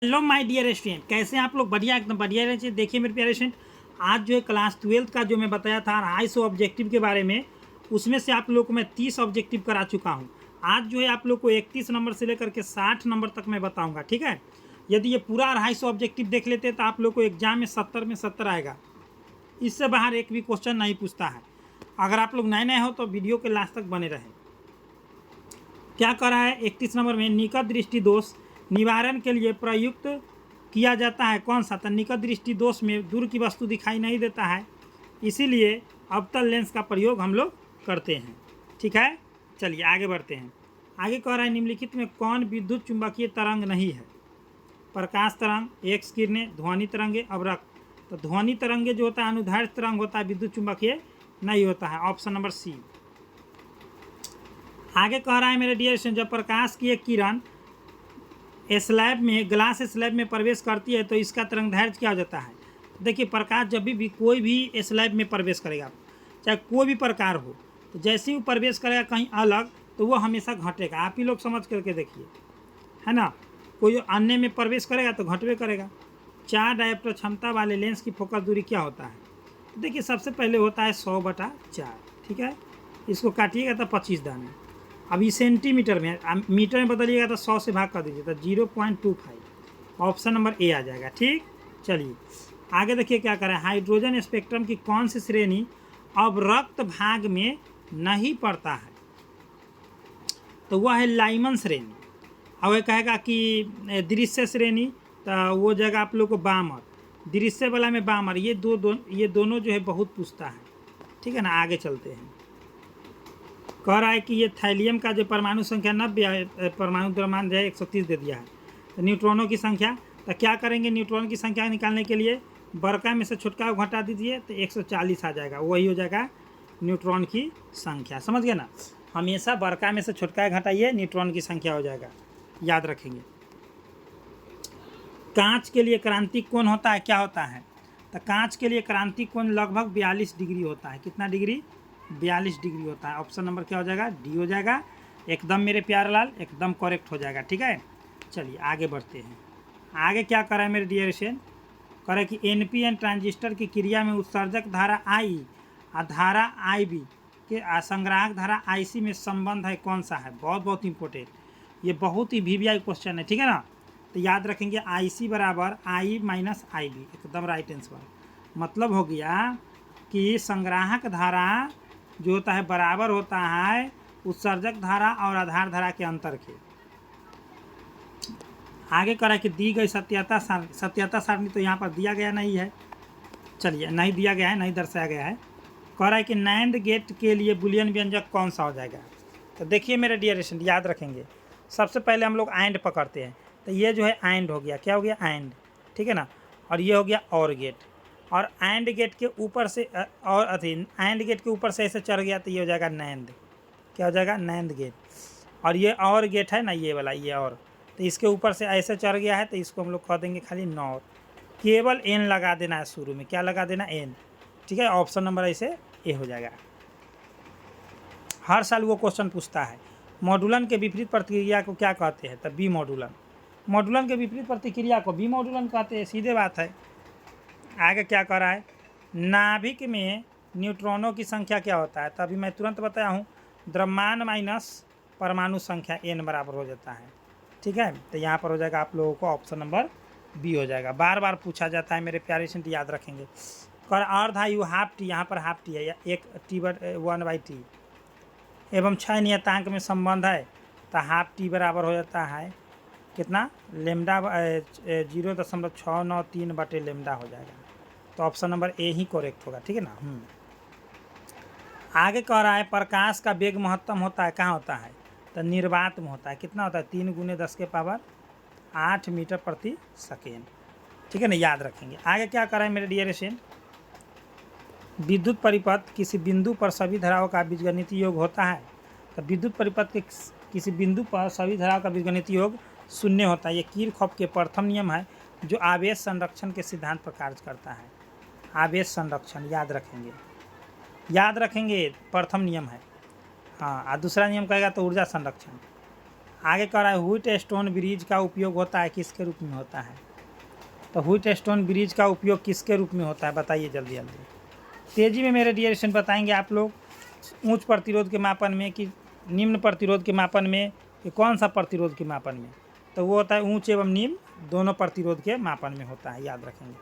Hello my dear student, कैसे हैं आप लोग? बढ़िया, एकदम बढ़िया रहना चाहिए। देखिए मेरे प्यारे स्टूडेंट, आज जो है क्लास 12th का जो मैं बताया था 250 ऑब्जेक्टिव के बारे में, उसमें से आप लोग को मैं 30 ऑब्जेक्टिव करा चुका हूं। आज जो है आप लोग को 31 नंबर से लेकर के 60 नंबर तक मैं बताऊंगा, ठीक है। यदि ये पूरा 250 ऑब्जेक्टिव देख लेते तो आप लोग को एग्जाम में 70 में 70 आएगा। इससे बाहर एक भी क्वेश्चन नहीं पूछता है। अगर आप लोग नए नए हो तो वीडियो के लास्ट तक बने रहें। क्या करा है 31 नंबर में, निकट दृष्टि दोष निवारण के लिए प्रयुक्त किया जाता है कौन सा? तो निकट दृष्टि दोष में दूर की वस्तु दिखाई नहीं देता है, इसीलिए अवतल लेंस का प्रयोग हम लोग करते हैं, ठीक है। चलिए आगे बढ़ते हैं। आगे कह रहा है निम्नलिखित में कौन विद्युत चुंबकीय तरंग नहीं है? प्रकाश तरंग, एक्स किरणें, ध्वनि तरंगे, अवरक्त। तो ध्वनि तरंगे जो होता है अनुदैर्ध्य तरंग होता है, विद्युत चुंबकीय नहीं होता है। Option number C. आगे कह रहा है मेरे डियर स्टूडेंट, जब प्रकाश की एक किरण स्लैब में, ग्लास स्लैब में प्रवेश करती है तो इसका तरंगदैर्घ्य क्या हो जाता है? देखिए प्रकाश जब भी कोई भी स्लैब में प्रवेश करेगा, चाहे कोई भी प्रकार हो, तो जैसे ही वो प्रवेश करेगा कहीं अलग तो वो हमेशा घटेगा। आप ही लोग समझ करके देखिए, है ना। कोई अन्य में प्रवेश करेगा तो घटवे करेगा। 4 डायोप्टर क्षमता वाले लेंस की फोकस दूरी क्या होता है? देखिए सबसे पहले होता है 100/4, ठीक है। इसको काटिएगा तो 25 दाने। अभी सेंटीमीटर में, मीटर में बदलिएगा तो 100 से भाग कर दीजिए तो 0.25। ऑप्शन नंबर ए आ जाएगा, ठीक। चलिए आगे देखिए क्या करें। हाइड्रोजन स्पेक्ट्रम की कौन सी श्रेणी अवरक्त भाग में नहीं पड़ता है? तो वह है लाइमन श्रेणी। अब वह कहेगा कि दृश्य श्रेणी, तो वो जगह आप लोग को बामर, दृश्य वाला में बामर, ये दोनों जो है बहुत पूछता है, ठीक है ना। आगे चलते हैं। कह रहा है कि ये थैलियम का जो परमाणु संख्या 90 है, परमाणु द्रव्यमान जो है 130 दे दिया है। तो न्यूट्रॉनों की संख्या, तो क्या करेंगे न्यूट्रॉन की संख्या निकालने के लिए? बड़का में से छोटका घटा दीजिए तो 140 आ जाएगा, वही हो जाएगा न्यूट्रॉन की संख्या। समझ गए ना, हमेशा बड़का में से छोटका घटाइए, न्यूट्रॉन की संख्या हो जाएगा, याद रखेंगे। कांच के लिए क्रांतिक कोण होता है, क्या होता है? तो कांच के लिए क्रांतिक कोण लगभग 42 डिग्री होता है। कितना डिग्री? 42 डिग्री होता है। ऑप्शन नंबर क्या हो जाएगा? डी हो जाएगा। एकदम मेरे प्यारे लाल, एकदम करेक्ट हो जाएगा, ठीक है। चलिए आगे बढ़ते हैं। आगे क्या करा है मेरे डियर स्टूडेंट? करा कि एनपीएन ट्रांजिस्टर की क्रिया में उत्सर्जक धारा आई और धारा आईबी के संग्राहक धारा आईसी में संबंध है कौन सा है? बहुत बहुत इंपॉर्टेंट, ये बहुत ही वीवीआई क्वेश्चन है, ठीक है ना। तो याद रखेंगे आई बराबर आई माइनस आई बी, एकदम राइट आंसर। मतलब हो गया कि संग्राहक धारा जो होता है बराबर होता है उत्सर्जक धारा और आधार धारा के अंतर के। आगे करा कि दी गई सत्यता सारणी तो यहाँ पर दिया गया नहीं है। चलिए, नहीं दिया गया है, नहीं दर्शाया गया है। कह रहा है कि नैंड गेट के लिए बुलियन व्यंजक कौन सा हो जाएगा? तो देखिए मेरे डियर स्टूडेंट, याद रखेंगे सबसे पहले हम लोग एंड पकड़ते हैं। तो ये जो है एंड हो गया, क्या हो गया? एंड, ठीक है ना। और ये हो गया और गेट, और एंड गेट के ऊपर से और अथी एंड गेट के ऊपर से ऐसे चढ़ गया तो ये हो जाएगा नैंड। क्या हो जाएगा? NAND gate. और ये और गेट है ना, ये वाला, ये और, तो इसके ऊपर से ऐसे चढ़ गया है तो इसको हम लोग कह देंगे खाली नॉर। केवल एन लगा देना है शुरू में, क्या लगा देना? एन, ठीक है। ऑप्शन नंबर ऐसे ए हो जाएगा। हर साल वो क्वेश्चन पूछता है मॉड्यूलन के विपरीत प्रतिक्रिया को क्या कहते हैं? तो बी मॉड्यूलन। मॉड्यूलन के विपरीत प्रतिक्रिया को बी मॉड्यूलन कहते हैं, सीधे बात है। आगे क्या कर रहा है? नाभिक में न्यूट्रॉनों की संख्या क्या होता है? तो अभी मैं तुरंत बताया हूँ, द्रव्यमान माइनस परमाणु संख्या एन बराबर हो जाता है, ठीक है। तो यहाँ पर हो जाएगा आप लोगों को ऑप्शन नंबर बी हो जाएगा। बार बार पूछा जाता है मेरे प्यारे स्टूडेंट, याद रखेंगे। कर अर्धायु हाफ टी, यहाँ पर हाफ टी है, या एक T/1/T एवं 6 नियतांक में संबंध है तो हाफ टी बराबर हो जाता है कितना? लेमडा 0.693/लेमडा हो जाएगा। तो option number A he correct होगा, ठीक है ना। आगे कह रहा है प्रकाश का वेग महत्तम होता है, कहाँ होता है? तो निर्वात में होता है। कितना होता है? 3 × 10⁸ मीटर प्रति सेकेंड, ठीक है ना, याद रखेंगे। आगे क्या कर रहा है मेरे डियर स्टूडेंट? विद्युत परिपथ किसी बिंदु पर सभी धाराओं का बीजगणितीय योग होता है। तो विद्युत परिपथ के किसी बिंदु पर सभी धाराओं का बीजगणितीय योग 0 होता है। ये किरचॉफ के प्रथम नियम है जो आवेश संरक्षण के सिद्धांत पर कार्य करता है। आवेश संरक्षण याद रखेंगे, याद रखेंगे, प्रथम नियम है। हाँ, और दूसरा नियम कहेगा तो ऊर्जा संरक्षण। आगे कह रहा है व्हीट स्टोन ब्रिज का उपयोग होता है किसके रूप में होता है? तो व्हीट स्टोन ब्रिज का उपयोग किसके रूप में होता है बताइए जल्दी जल्दी। तेज़ी में मेरे डियर स्टूडेंट बताएंगे आप लोग। उच्च प्रतिरोध के मापन में कि निम्न प्रतिरोध के मापन में कि कौन सा प्रतिरोध के मापन में? तो वो होता है उच्च एवं निम्न दोनों प्रतिरोध के मापन में होता है, याद रखेंगे।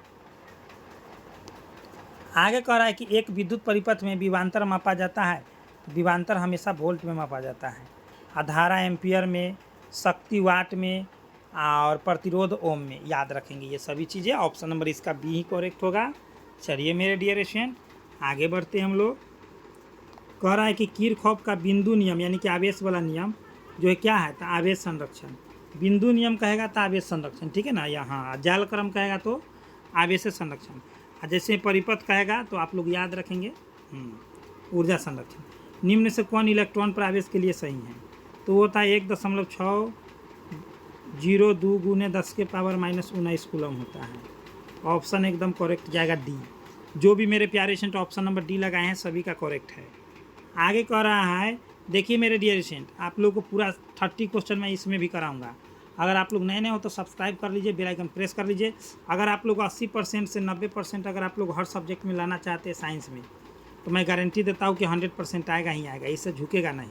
आगे कह रहा है कि एक विद्युत परिपथ में विभवांतर मापा जाता है। विभवांतर हमेशा वोल्ट में मापा जाता है, धारा एम्पियर में, शक्ति वाट में और प्रतिरोध ओम में, याद रखेंगे ये सभी चीज़ें। ऑप्शन नंबर इसका बी ही करेक्ट होगा। चलिए मेरे डियर स्टूडेंट आगे बढ़ते हैं हम लोग। कह रहा है कि किरचॉफ का बिंदु नियम यानी कि आवेश वाला नियम जो है क्या है? तो आवेश संरक्षण। बिंदु नियम कहेगा तो आवेश संरक्षण, ठीक है ना। यहाँ जाल क्रम कहेगा तो आवेश संरक्षण, और जैसे परिपथ कहेगा तो आप लोग याद रखेंगे ऊर्जा संरक्षण। निम्न से कौन इलेक्ट्रॉन प्रवेश के लिए सही है? तो वो होता है 1.602 गुने 10⁻⁻19 कूलम होता है। ऑप्शन एकदम करेक्ट जाएगा डी। जो भी मेरे प्यारे स्टूडेंट ऑप्शन नंबर डी लगाए हैं सभी का करेक्ट है। आगे कह रहा है, देखिए मेरे डियर स्टूडेंट आप लोगों को पूरा 30 क्वेश्चन मैं इसमें भी कराऊंगा। अगर आप लोग नए नए हो तो सब्सक्राइब कर लीजिए, बेल आइकन प्रेस कर लीजिए। अगर आप लोग 80% से 90% अगर आप लोग हर सब्जेक्ट में लाना चाहते हैं साइंस में, तो मैं गारंटी देता हूँ कि 100% आएगा ही आएगा, इससे झुकेगा नहीं।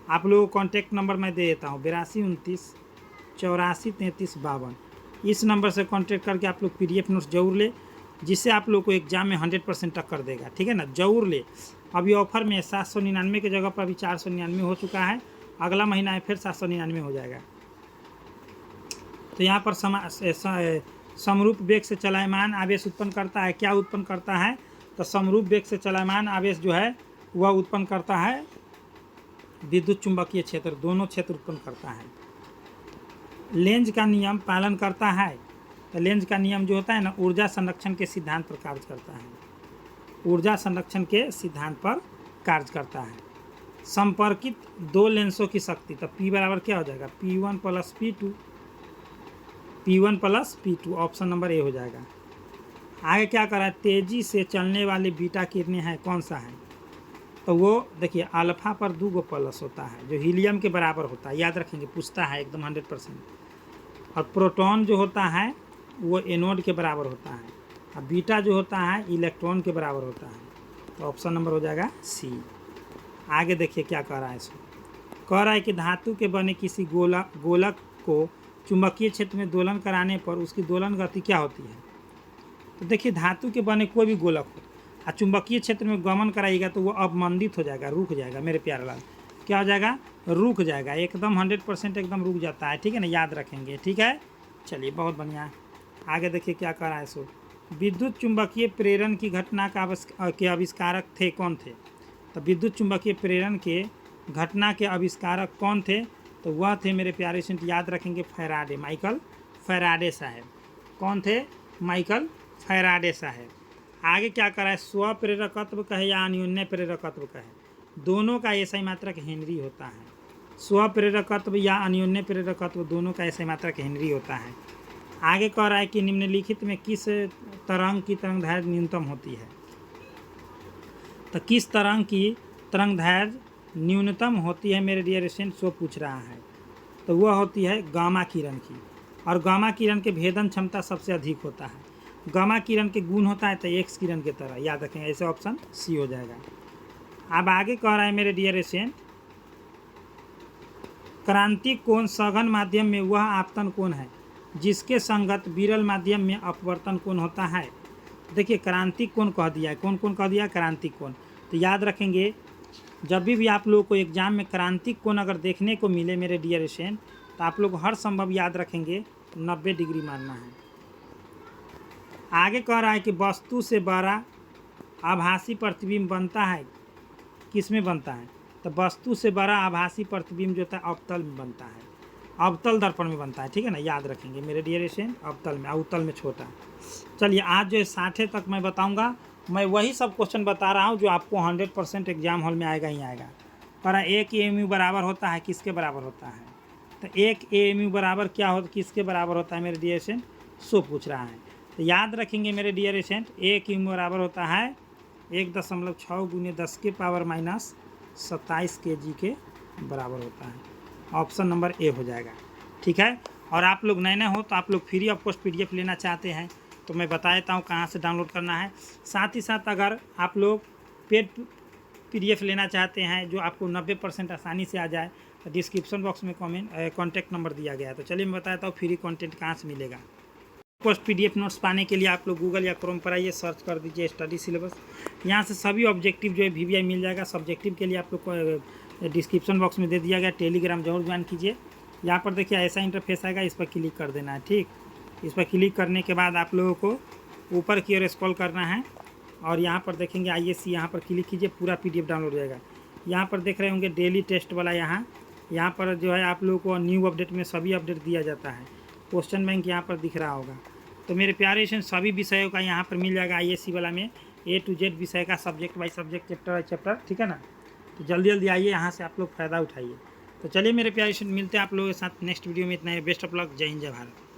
आप लोगों को कॉन्टैक्ट नंबर मैं दे देता हूँ 8229 84 33 52। इस नंबर से कॉन्टैक्ट करके आप लोग PDF नोट्स जरूर ले, जिससे आप लोग को एग्जाम में 100% टक्कर देगा, ठीक है ना। जरूर ले। अभी ऑफर में 799 की जगह पर अभी 499 हो चुका है। अगला महीना है फिर 799 हो जाएगा। तो यहाँ पर समरूप वेग से चलायमान आवेश उत्पन्न करता है। क्या उत्पन्न करता है? तो समरूप वेग से चलायमान आवेश जो है वह उत्पन्न करता है विद्युत चुंबकीय क्षेत्र, दोनों क्षेत्र उत्पन्न करता है। लेंज का नियम पालन करता है। तो लेंज का नियम जो होता है ना ऊर्जा संरक्षण के सिद्धांत पर कार्य करता है, ऊर्जा संरक्षण के सिद्धांत पर कार्य करता है। संपर्कित दो लेंसों की शक्ति, तो P बराबर क्या हो जाएगा? P1 + P2, P1 + P2, option number A हो जाएगा। आगे क्या करा है? तेजी से चलने वाली बीटा किरणें हैं, कौन सा है? तो वो देखिए अल्फा पर 2 गो प्लस होता है जो हीलियम के बराबर होता है, याद रखेंगे, पूछता है एकदम 100%। और प्रोटॉन जो होता है वो एनोड के बराबर होता है, और बीटा जो होता है इलेक्ट्रॉन के बराबर होता है। तो ऑप्शन नंबर हो जाएगा सी। आगे देखिए क्या कह रहा है इसमें। कह रहा है कि धातु के बने किसी गोलक को चुंबकीय क्षेत्र में दोलन कराने पर उसकी दोलन गति क्या होती है? तो देखिए धातु के बने कोई भी गोलक हो और चुंबकीय क्षेत्र में गमन कराइएगा तो वो अवमंदित हो जाएगा, रुक जाएगा मेरे प्यारे लाल। क्या हो जाएगा? रुक जाएगा, एकदम 100% एकदम रुक जाता है, ठीक है ना, याद रखेंगे, ठीक है। चलिए बहुत बढ़िया। आगे देखिए क्या कह रहा है सो। विद्युत चुंबकीय प्रेरण की घटना के आविष्कारक थे, कौन थे? तो विद्युत चुंबकीय प्रेरण के घटना के आविष्कारक कौन थे? तो वह थे मेरे प्यारे स्टूडेंट, याद रखेंगे, फैराडे, माइकल फैराडे साहब। कौन थे? माइकल फैराडे साहब। आगे क्या करा है? स्वप्रेरकत्व कहे या अन्योन्य प्रेरकत्व कहे, दोनों का SI मात्रक हेनरी होता है। स्वप्रेरकत्व या अन्योन्य प्रेरकत्व दोनों का SI मात्रक हेनरी होता है। आगे कह रहा है कि निम्नलिखित में किस तरंग की तरंगदैर्घ्य न्यूनतम होती है? तो किस तरंग की तरंगदैर्घ्य न्यूनतम होती है मेरे डियर स्टूडेंट, सो पूछ रहा है। तो वह होती है गामा किरण की, और गामा किरण के भेदन क्षमता सबसे अधिक होता है। गामा किरण के गुण होता है तो एक्स किरण की तरह, याद रखेंगे, ऐसे ऑप्शन सी हो जाएगा। अब आगे कह रहा है मेरे डियर स्टूडेंट, क्रांतिक कोण सघन माध्यम में वह आपतन कोण है जिसके संगत विरल माध्यम में अपवर्तन कोण होता है। देखिए क्रांतिक कोण कह दिया है, कौन कौन कह दिया? क्रांतिक कोण। तो याद रखेंगे जब भी आप लोगों को एग्जाम में क्रांतिक कोण अगर देखने को मिले मेरे डियर स्टूडेंट, तो आप लोग हर संभव याद रखेंगे 90 डिग्री मानना है। आगे कह रहा है कि वस्तु से बड़ा आभासी प्रतिबिंब बनता है, किस में बनता है? तो वस्तु से बड़ा आभासी प्रतिबिंब जो होता है अवतल में बनता है, अवतल दर्पण में बनता है, ठीक है ना, याद रखेंगे मेरे डियर स्टूडेंट, अवतल में, अवतल में छोटा। चलिए आज जो है 60 तक मैं बताऊंगा, मैं वही सब क्वेश्चन बता रहा हूँ जो आपको 100% एग्जाम हॉल में आएगा ही आएगा। पर 1 AMU बराबर होता है, किसके बराबर होता है? तो 1 AMU बराबर क्या होता, किसके बराबर होता है मेरे डियर स्टूडेंट, सो पूछ रहा है। तो याद रखेंगे मेरे डियर स्टूडेंट, 1 AMU बराबर होता है 1.6 × 10⁻⁻27 kg के बराबर होता है। ऑप्शन नंबर ए हो जाएगा। ठीक है, और आप लोग नए नए हो तो आप लोग फ्री ऑफ कॉस्ट PDF लेना चाहते हैं तो मैं बता देता हूँ कहाँ से डाउनलोड करना है। साथ ही साथ अगर आप लोग पेड PDF लेना चाहते हैं जो आपको 90% आसानी से आ जाए तो डिस्क्रिप्शन बॉक्स में कॉन्टैक्ट नंबर दिया गया है। तो चलिए मैं बताता हूँ फ्री कंटेंट कहाँ से मिलेगा। कॉस्ट PDF नोट्स पाने के लिए आप लोग गूगल या क्रोम पर आइए, सर्च कर दीजिए स्टडी सिलेबस। यहाँ से सभी ऑब्जेक्टिव जो है VVI मिल जाएगा। सब्जेक्टिव के लिए आप लोग को डिस्क्रिप्शन बॉक्स में दे दिया गया, टेलीग्राम जरूर ज्वाइन कीजिए। यहाँ पर देखिए ऐसा इंटरफेस आएगा, इस पर क्लिक कर देना है। ठीक, इस पर क्लिक करने के बाद आप लोगों को ऊपर की ओर स्क्रॉल करना है और यहाँ पर देखेंगे ISC, यहाँ पर क्लिक कीजिए, पूरा PDF डाउनलोड हो जाएगा। यहाँ पर देख रहे होंगे डेली टेस्ट वाला, यहाँ पर जो है आप लोगों को न्यू अपडेट में सभी अपडेट दिया जाता है। क्वेश्चन बैंक यहाँ पर दिख रहा होगा। तो मेरे प्यारे स्टूडेंट सभी विषयों का यहाँ पर मिल जाएगा ISC वाला में A to Z विषय का, subject by subject, chapter by chapter. ठीक है ना, तो जल्दी जल्दी आइए, यहाँ से आप लोग फ़ायदा उठाइए। तो चलिए मेरे प्यारे स्टूडेंट मिलते हैं आप लोगों के साथ नेक्स्ट वीडियो में। इतना ही, बेस्ट ऑफ लक, जय हिंद जय भारत।